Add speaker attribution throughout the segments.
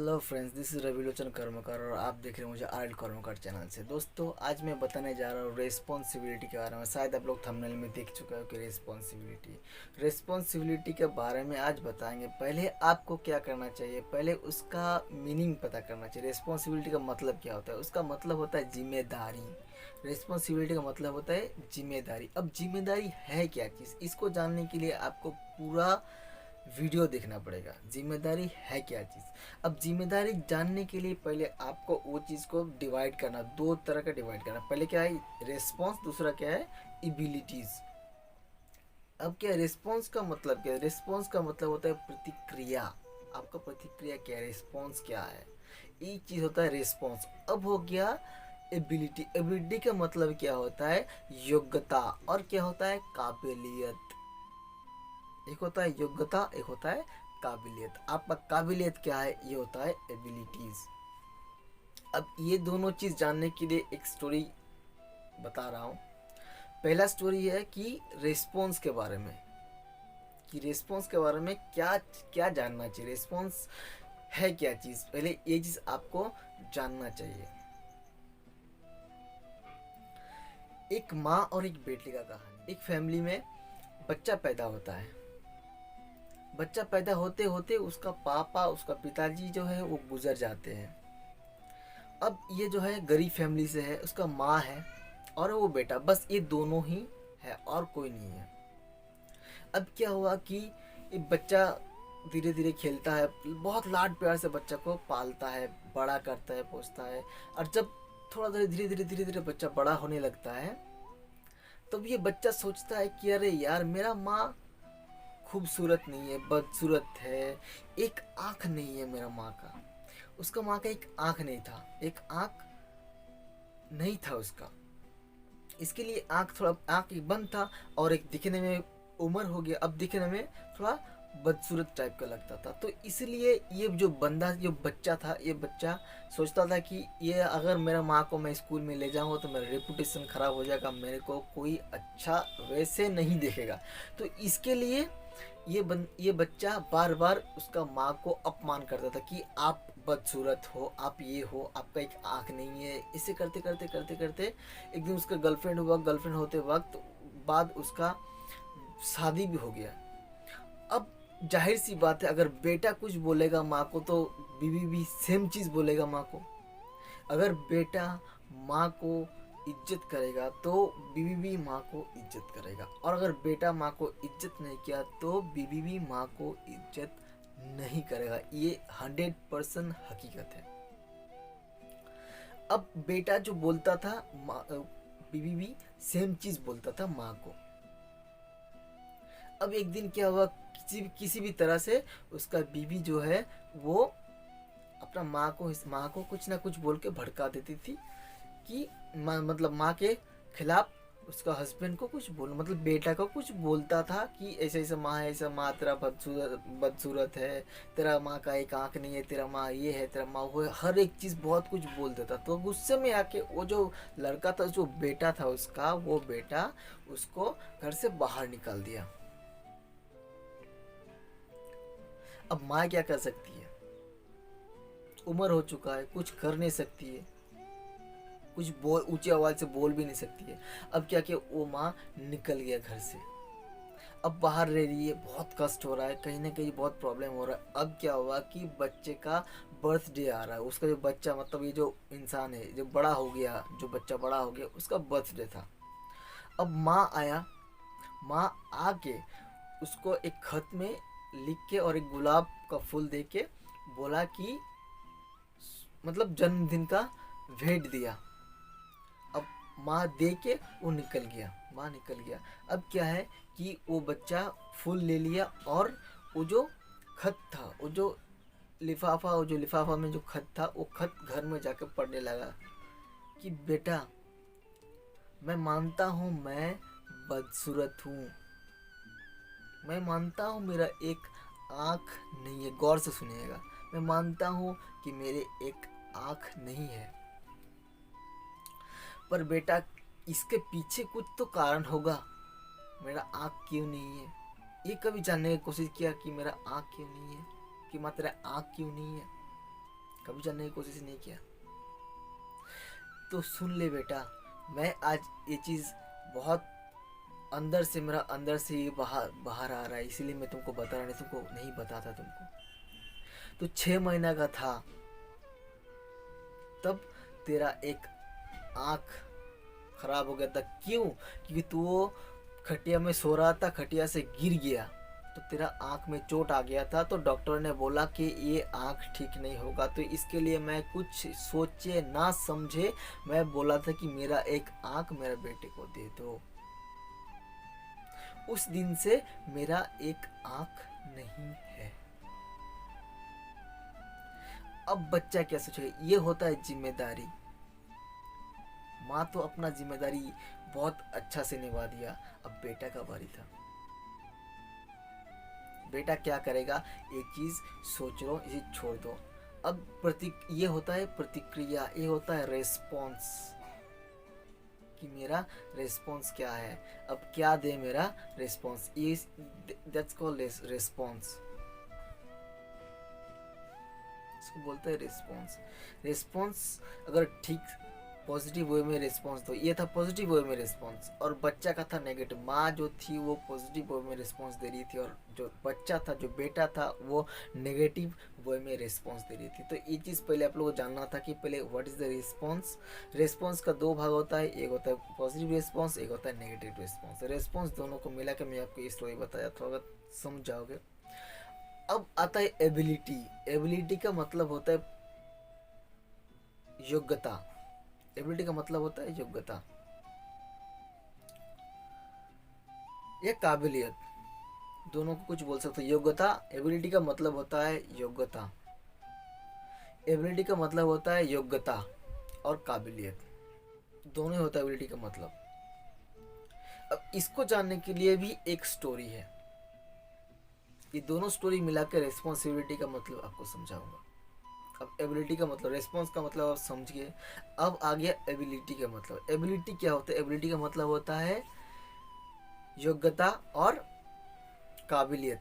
Speaker 1: Hello friends, this is रविलोचन कर्मकार और आप देख रहे हैं मुझे आर्ट कर्मकार चैनल से। दोस्तों, आज मैं बताने जा रहा हूँ रेस्पॉन्सिबिलिटी के बारे में। शायद आप लोग थंबनेल में देख चुके हो कि रेस्पॉन्सिबिलिटी के बारे में आज बताएंगे। पहले आपको क्या करना चाहिए, पहले उसका मीनिंग पता करना चाहिए। रेस्पॉन्सिबिलिटी का मतलब क्या होता है? उसका मतलब होता है जिम्मेदारी। रेस्पॉन्सिबिलिटी का मतलब होता है जिम्मेदारी। अब जिम्मेदारी है क्या चीज़, इसको जानने के लिए आपको पूरा वीडियो देखना पड़ेगा। जिम्मेदारी है क्या चीज़। अब जिम्मेदारी जानने के लिए पहले आपको वो चीज़ को डिवाइड करना, दो तरह का डिवाइड करना। पहले क्या है रेस्पॉन्स, दूसरा क्या है एबिलिटीज। अब क्या है रिस्पॉन्स का मतलब क्या है? रिस्पॉन्स का मतलब होता है प्रतिक्रिया। आपका प्रतिक्रिया क्या है, रिस्पॉन्स क्या है, एक चीज़ होता है रिस्पॉन्स। अब हो गया एबिलिटी। एबिलिटी का मतलब क्या होता है? योग्यता। और क्या होता है? काबिलियत। एक होता है योग्यता, एक होता है काबिलियत। आपका काबिलियत क्या है? ये होता है एबिलिटीज। अब ये दोनों चीज जानने के लिए एक स्टोरी बता रहा हूँ। पहला स्टोरी है कि रेस्पॉन्स के बारे में, कि रेस्पॉन्स के बारे में क्या क्या जानना चाहिए, रेस्पॉन्स है क्या चीज, पहले ये चीज आपको जानना चाहिए। एक माँ और एक बेटे का कहानी। एक फैमिली में बच्चा पैदा होता है। बच्चा पैदा होते होते उसका पापा, उसका पिताजी जो है वो गुजर जाते हैं। अब ये जो है गरीब फैमिली से है, उसका माँ है और वो बेटा, बस ये दोनों ही है और कोई नहीं है। अब क्या हुआ कि ये बच्चा धीरे धीरे खेलता है, बहुत लाड प्यार से बच्चा को पालता है, बड़ा करता है, पोसता है। और जब थोड़ा धीरे धीरे बच्चा बड़ा होने लगता है, तब ये बच्चा सोचता है कि अरे यार, मेरा माँ खूबसूरत नहीं है, बदसूरत है, एक आँख नहीं है मेरा माँ का। उसका माँ का एक आँख नहीं था, एक आँख नहीं था उसका। इसके लिए थोड़ा आँख एक बंद था और एक दिखने में उम्र हो गया, अब दिखने में थोड़ा बदसूरत टाइप का लगता था। तो इसलिए ये जो बंदा, जो बच्चा था, ये बच्चा सोचता था कि ये अगर मेरा माँ को मैं स्कूल में ले जाऊँगा तो मेरा रेपुटेशन ख़राब हो जाएगा, मेरे को कोई अच्छा वैसे नहीं देखेगा। तो इसके लिए ये बच्चा बार बार उसका माँ को अपमान करता था कि आप बदसूरत हो, आप ये हो, आपका एक आँख नहीं है। इसे करते करते करते करते एक दिन उसका गर्लफ्रेंड हुआ। गर्लफ्रेंड होते वक्त बाद उसका शादी भी हो गया। अब जाहिर सी बात है, अगर बेटा कुछ बोलेगा माँ को तो बीवी भी सेम चीज़ बोलेगा माँ को। अगर बेटा माँ को इज्जत करेगा तो बीवी भी माँ को इज्जत करेगा, और अगर बेटा माँ को इज्जत नहीं किया तो बीवी भी माँ को इज्जत नहीं करेगा। ये 100% हकीकत है। अब बेटा जो बोलता था बीवी भी सेम चीज बोलता था माँ को। अब एक दिन क्या हुआ, किसी भी तरह से उसका बीवी जो है वो अपना माँ को कुछ ना कुछ बोल के भड़का देती थी कि मतलब माँ के खिलाफ उसका हस्बैंड को कुछ बोल, मतलब बेटा को कुछ बोलता था कि ऐसे ऐसा माँ है, ऐसा माँ तेरा बदसूरत है, तेरा माँ का एक आँख नहीं है, तेरा माँ ये है, तेरा माँ वो है, हर एक चीज़ बहुत कुछ बोल देता। तो गुस्से में आके वो जो लड़का था, जो बेटा था उसका, वो बेटा उसको घर से बाहर निकाल दिया। अब माँ क्या कर सकती है? उम्र हो चुका है, कुछ कर नहीं सकती है, कुछ बोल ऊंची आवाज से बोल भी नहीं सकती है। अब क्या किया, वो माँ निकल गया घर से। अब बाहर रह रही है, बहुत कष्ट हो रहा है, कहीं ना कहीं बहुत प्रॉब्लम हो रहा है। अब क्या हुआ कि बच्चे का बर्थडे आ रहा है। उसका जो बच्चा, मतलब ये जो इंसान है जो बड़ा हो गया, जो बच्चा बड़ा हो गया, उसका बर्थडे था। अब माँ आया, माँ आके उसको एक खत में लिख के और एक गुलाब का फूल दे के बोला कि मतलब जन्मदिन का भेंट दिया। अब माँ दे के वो निकल गया, माँ निकल गया। अब क्या है कि वो बच्चा फूल ले लिया और वो जो खत था, वो जो लिफाफा में जो खत था, वो खत घर में जाकर पढ़ने लगा कि बेटा, मैं मानता हूँ मैं बदसूरत हूँ, मैं मानता हूँ मेरा एक आँख नहीं है, गौर से सुनिएगा, मैं मानता हूँ कि मेरे एक आँख नहीं है, पर बेटा इसके पीछे कुछ तो कारण होगा, मेरा आँख क्यों नहीं है। ये कभी जानने की कोशिश किया कि मेरा आँख क्यों नहीं है, कि माँ तेरा आँख क्यों नहीं है? कभी जानने की कोशिश नहीं किया। तो सुन ले बेटा, मैं आज ये चीज़ बहुत अंदर से, मेरा अंदर से ये बाहर बाहर आ रहा है, इसीलिए मैं तुमको बता रहा, नहीं तुमको नहीं बताता तुमको। तो 6 महीना का था तब तेरा एक आँख खराब हो गया था। क्यों? क्योंकि तू वो खटिया में सो रहा था, खटिया से गिर गया तो तेरा आँख में चोट आ गया था। तो डॉक्टर ने बोला कि ये आँख ठीक नहीं होगा। तो इसके लिए मैं कुछ सोचे ना समझे मैं बोला था कि मेरा एक आँख मेरे बेटे को दे दो। उस दिन से मेरा एक आँख नहीं है। अब बच्चा क्या सोचेगा? ये होता है जिम्मेदारी। माँ तो अपना जिम्मेदारी बहुत अच्छा से निभा दिया। अब बेटा का बारी था। बेटा क्या करेगा? एक चीज सोच लो, इसे छोड़ दो। अब ये होता है प्रतिक्रिया, ये होता है रेस्पॉन्स कि मेरा रेस्पॉन्स क्या है, अब क्या दे मेरा रेस्पॉन्स। दैट्स कॉल्ड रेस्पॉन्स, इसको बोलते हैं रेस्पॉन्स। रेस्पॉन्स अगर ठीक पॉजिटिव वे में रिस्पॉन्स दो, ये था पॉजिटिव वे में रिस्पॉन्स, और बच्चा का था नेगेटिव। माँ जो थी वो पॉजिटिव वे में रिस्पॉन्स दे रही थी, और जो बच्चा था, जो बेटा था, वो नेगेटिव वे में रिस्पॉन्स दे रही थी। तो ये चीज़ पहले आप लोगों को जानना था कि पहले what is the response. Response का 2 भाग होता है, एक होता है पॉजिटिव रिस्पॉन्स, एक होता है नेगेटिव रिस्पॉन्स। रिस्पॉन्स दोनों को मिला के मैं आपको ये स्टोरी बताया, थोड़ा समझ जाओगे। अब आता है एबिलिटी। एबिलिटी का मतलब होता है योग्यता। एबिलिटी का मतलब होता है योग्यता या काबिलियत, दोनों को कुछ बोल सकते हो। योग्यता, एबिलिटी का मतलब होता है योग्यता। एबिलिटी का मतलब होता है योग्यता और काबिलियत, दोनों ही होता है एबिलिटी का मतलब। अब इसको जानने के लिए भी एक स्टोरी है। ये दोनों स्टोरी मिलाकर रिस्पॉन्सिबिलिटी का मतलब आपको समझाऊंगा। अब एबिलिटी का मतलब, रिस्पॉन्स का मतलब आप समझ गए। अब आ गया एबिलिटी का मतलब। एबिलिटी क्या होता है? एबिलिटी का मतलब होता है योग्यता और काबिलियत,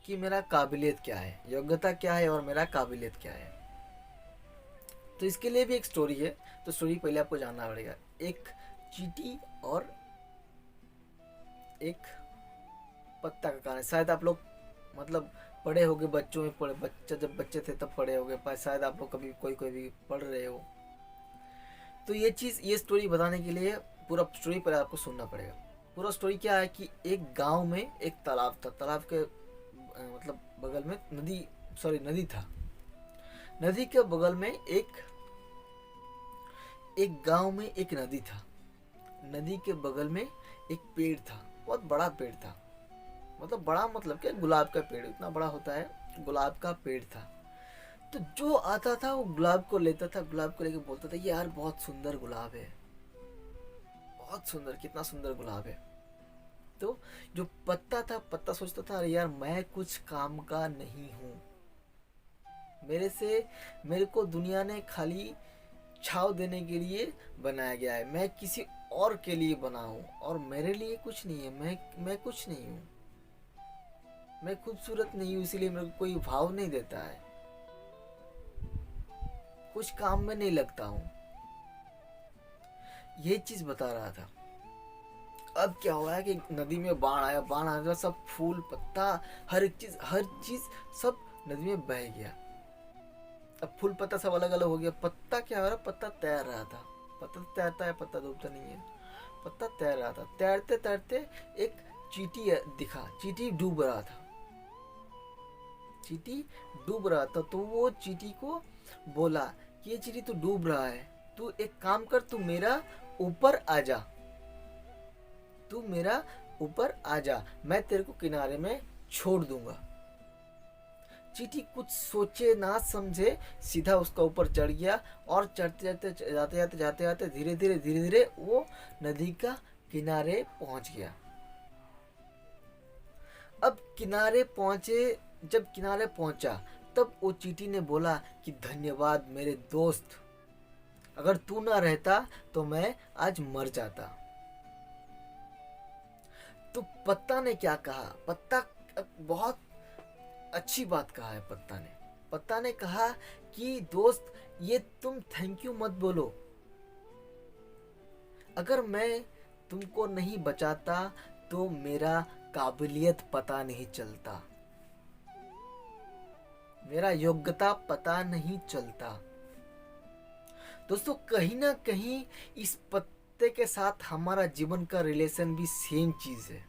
Speaker 1: कि मेरा काबिलियत क्या है, योग्यता क्या है और मेरा काबिलियत क्या है। तो इसके लिए भी एक स्टोरी है। तो स्टोरी पहले आपको जानना पड़ेगा। एक चींटी और एक पत्ता का कहानी। शायद आप लोग मतलब पढ़े होगे, बच्चों में पढ़े, जब बच्चे थे तब पढ़े होगे, पर शायद आप लोग कभी कोई भी पढ़ रहे हो। तो ये स्टोरी बताने के लिए पूरा स्टोरी पर आपको सुनना पड़ेगा। पूरा स्टोरी क्या है कि एक गांव में एक तालाब था। तालाब के मतलब बगल में नदी था। नदी के बगल में एक गांव में एक नदी था। नदी के बगल में एक पेड़ था, बहुत बड़ा पेड़ था। मतलब बड़ा मतलब क्या, गुलाब का पेड़ इतना बड़ा होता है, गुलाब का पेड़ था। तो जो आता था वो गुलाब को लेता था, गुलाब को लेके बोलता था यार बहुत सुंदर गुलाब है, बहुत सुंदर, कितना सुंदर गुलाब है। तो जो पत्ता था, पत्ता सोचता था अरे यार मैं कुछ काम का नहीं हूँ, मेरे को दुनिया ने खाली छाव देने के लिए बनाया गया है, मैं किसी और के लिए बना हूँ और मेरे लिए कुछ नहीं है, मैं कुछ नहीं हूँ, मैं खूबसूरत नहीं हूँ, इसीलिए मेरे को कोई भाव नहीं देता है, कुछ काम में नहीं लगता हूँ। ये चीज बता रहा था। अब क्या हुआ है कि नदी में बाढ़ आया, सब फूल पत्ता हर चीज सब नदी में बह गया। अब फूल पत्ता सब अलग अलग हो गया। पत्ता क्या हो रहा, पत्ता तैर रहा था। पत्ता तैरता है, पत्ता डूबता नहीं है। पत्ता तैर रहा था, तैरते तैरते एक चींटी दिखा। चींटी डूब रहा था। चींटी डूब रहा था तो वो चींटी को बोला कि ये चींटी तू डूब रहा है, तू एक काम कर, तू मेरा ऊपर आ जा, तू मेरा ऊपर आ जा, मैं तेरे को किनारे में छोड़ दूंगा। चींटी कुछ सोचे ना समझे सीधा उसका ऊपर चढ़ गया और जाते जाते धीरे धीरे वो नदी का किनारे पहुंच गया। अब किनारे पहुंचे, जब किनारे पहुंचा तब वो चींटी ने बोला कि धन्यवाद मेरे दोस्त, अगर तू ना रहता तो मैं आज मर जाता। तो पत्ता ने क्या कहा? पत्ता बहुत अच्छी बात कहा है पत्ता ने। पत्ता ने कहा कि दोस्त ये तुम थैंक यू मत बोलो, अगर मैं तुमको नहीं बचाता तो मेरा काबिलियत पता नहीं चलता, मेरा योग्यता पता नहीं चलता। दोस्तों कहीं ना कहीं इस पत्ते के साथ हमारा जीवन का रिलेशन भी सेम चीज है।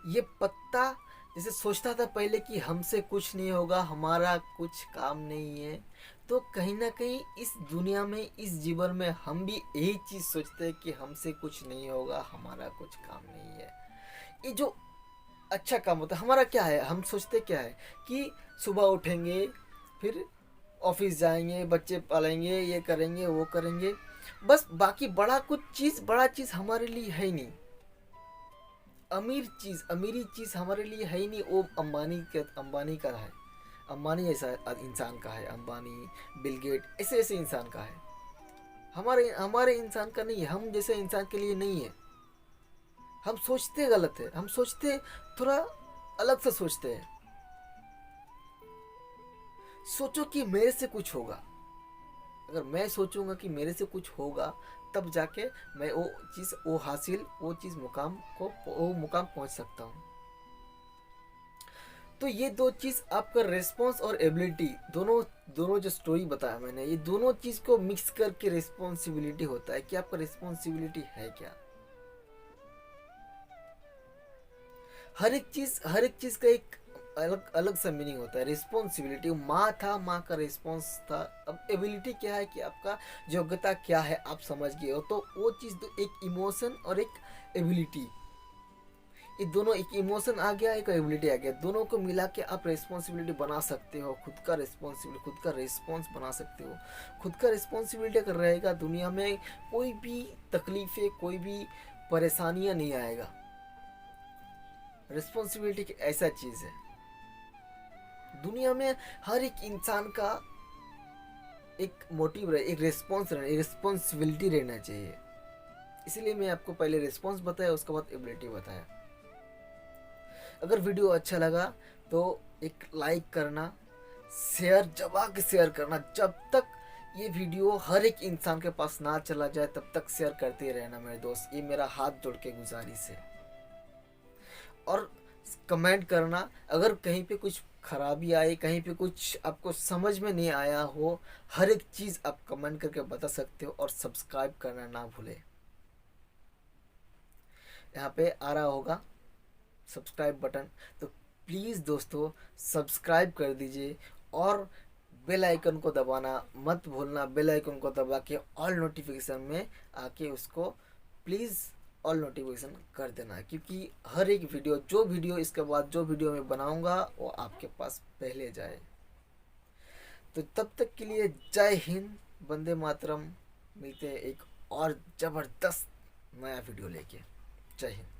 Speaker 1: ये पत्ता जैसे सोचता था पहले कि हमसे कुछ नहीं होगा, हमारा कुछ काम नहीं है, तो कहीं ना कहीं इस दुनिया में, इस जीवन में हम भी यही चीज़ सोचते हैं कि हमसे कुछ नहीं होगा, हमारा कुछ काम नहीं है। ये जो अच्छा काम होता है हमारा क्या है, हम सोचते क्या है कि सुबह उठेंगे, फिर ऑफिस जाएंगे, बच्चे पालेंगे, ये करेंगे वो करेंगे, बस बाकी बड़ा चीज़ हमारे लिए है ही नहीं। अमीरी चीज़ हमारे लिए है ही नहीं। वो अंबानी का है, अंबानी ऐसा इंसान का है, अंबानी, बिल गेट, ऐसे ऐसे इंसान का है। हमारे हमारे इंसान का नहीं है, हम जैसे इंसान के लिए नहीं है। हम सोचते गलत है, हम सोचते थोड़ा अलग से सोचते हैं। सोचो कि मेरे से कुछ होगा, अगर मैं सोचूंगा कि मेरे से कुछ होगा तब जाके मैं वो मुकाम पहुंच सकता हूँ। तो ये दो चीज़, आपका रिस्पॉन्स और एबिलिटी, दोनों दोनों जो स्टोरी बताया मैंने, ये दोनों चीज़ को मिक्स करके रिस्पॉन्सिबिलिटी होता है कि आपका रिस्पॉन्सिबिलिटी है क्या। हर एक चीज़ का एक अलग अलग सा मीनिंग होता है। रिस्पॉन्सिबिलिटी माँ था, माँ का रिस्पॉन्स था। अब एबिलिटी क्या है कि आपका योग्यता क्या है, आप समझ गए हो। तो वो चीज़ तो एक इमोशन और एक एबिलिटी, ये दोनों, एक इमोशन आ गया, एक एबिलिटी आ गया, दोनों को मिला के आप रिस्पॉन्सिबिलिटी बना सकते हो। खुद का रिस्पॉन्स बना सकते हो। खुद का रिस्पॉन्सिबिलिटी अगर रहेगा, दुनिया में कोई भी तकलीफें, कोई भी परेशानियां नहीं आएगा। रिस्पॉन्सिबिलिटी एक ऐसा चीज़ है, दुनिया में हर एक इंसान का एक मोटिव रहे, एक रिस्पॉन्सिबिलिटी रहना चाहिए। इसलिए मैं आपको पहले रिस्पॉन्स बताया, उसके बाद एबिलिटी बताया। अगर वीडियो अच्छा लगा तो एक लाइक करना, शेयर करना। जब तक ये वीडियो हर एक इंसान के पास ना चला जाए तब तक शेयर करते रहना मेरे दोस्त, ये मेरा हाथ जोड़ के गुजारिश है। और कमेंट करना, अगर कहीं पे कुछ खराबी आई, कहीं पे कुछ आपको समझ में नहीं आया हो, हर एक चीज़ आप कमेंट करके बता सकते हो। और सब्सक्राइब करना ना भूले, यहाँ पे आ रहा होगा सब्सक्राइब बटन, तो प्लीज़ दोस्तों सब्सक्राइब कर दीजिए। और बेल आइकन को दबाना मत भूलना। बेल आइकन को दबा के ऑल नोटिफिकेशन में आके उसको प्लीज़ ऑल नोटिफिकेशन कर देना, क्योंकि हर एक वीडियो इसके बाद जो वीडियो मैं बनाऊंगा वो आपके पास पहले जाए। तो तब तक के लिए जय हिंद, वंदे मातरम। मिलते हैं एक और ज़बरदस्त नया वीडियो लेके। जय हिंद।